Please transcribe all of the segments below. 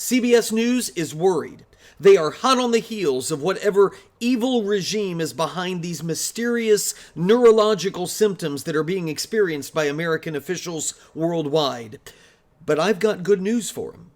CBS News is worried. They are hot on the heels of whatever evil regime is behind these mysterious neurological symptoms that are being experienced by American officials worldwide. But I've got good news for them.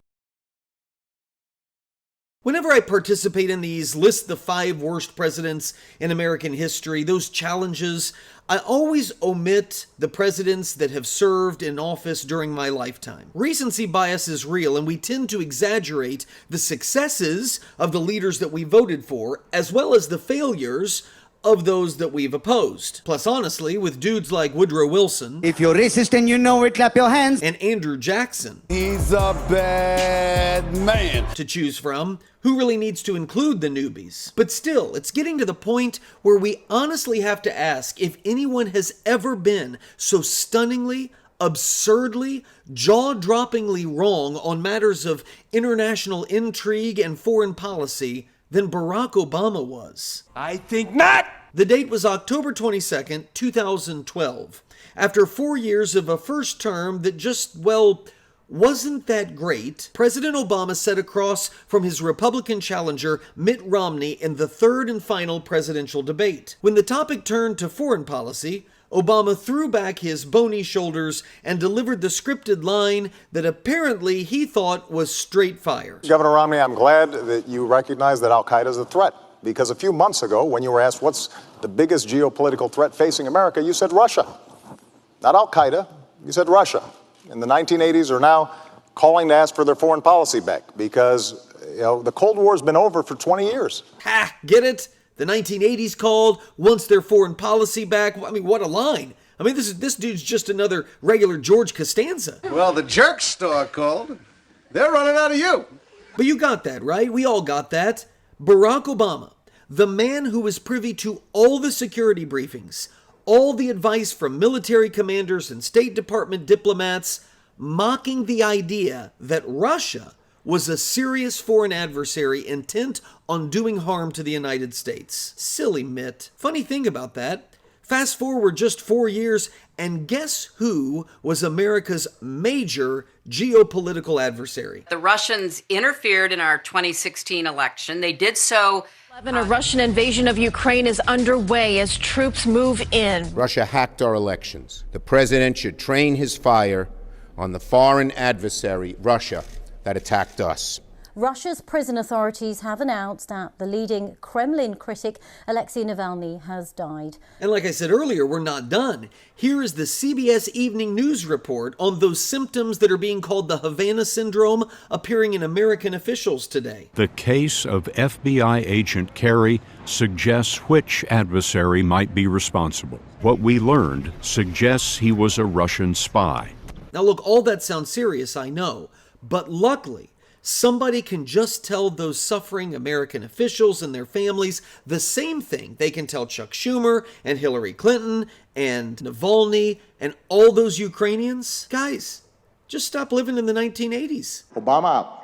Whenever I participate in these list the 5 worst presidents in American history, those challenges, I always omit the presidents that have served in office during my lifetime. Recency bias is real, and we tend to exaggerate the successes of the leaders that we voted for, as well as the failures of those that we've opposed. Plus, honestly, with dudes like Woodrow Wilson, if you're racist and you know it, clap your hands, and Andrew Jackson, he's a bad man, to choose from, who really needs to include the newbies? But still, it's getting to the point where we honestly have to ask if anyone has ever been so stunningly, absurdly, jaw-droppingly wrong on matters of international intrigue and foreign policy than Barack Obama was. I think not! The date was October 22nd, 2012. After 4 years of a first term that just, well, wasn't that great, President Obama sat across from his Republican challenger Mitt Romney in the third and final presidential debate. When the topic turned to foreign policy, Obama threw back his bony shoulders and delivered the scripted line that apparently he thought was straight fire. Governor Romney, I'm glad that you recognize that al-Qaeda is a threat, because a few months ago, when you were asked what's the biggest geopolitical threat facing America, you said Russia. Not al-Qaeda, you said Russia. In the 1980s are now calling to ask for their foreign policy back because, the Cold War's been over for 20 years. Ha! Get it? The 1980s called, wants their foreign policy back. I mean, what a line. I mean, this dude's just another regular George Costanza. Well, the jerk store called. They're running out of you. But you got that, right? We all got that. Barack Obama, the man who was privy to all the security briefings, all the advice from military commanders and State Department diplomats, mocking the idea that Russia was a serious foreign adversary intent on doing harm to the United States. Silly Mitt. Funny thing about that, fast forward just 4 years, and guess who was America's major geopolitical adversary? The Russians interfered in our 2016 election. They did so. A Russian invasion of Ukraine is underway as troops move in. Russia hacked our elections. The president should train his fire on the foreign adversary, Russia, that attacked us. Russia's prison authorities have announced that the leading Kremlin critic, Alexei Navalny, has died. And like I said earlier, we're not done. Here is the CBS Evening News report on those symptoms that are being called the Havana Syndrome appearing in American officials today. The case of FBI agent Kerry suggests which adversary might be responsible. What we learned suggests he was a Russian spy. Now look, all that sounds serious, I know, but luckily, somebody can just tell those suffering American officials and their families the same thing they can tell Chuck Schumer and Hillary Clinton and Navalny and all those Ukrainians. Guys, just stop living in the 1980s. Obama out.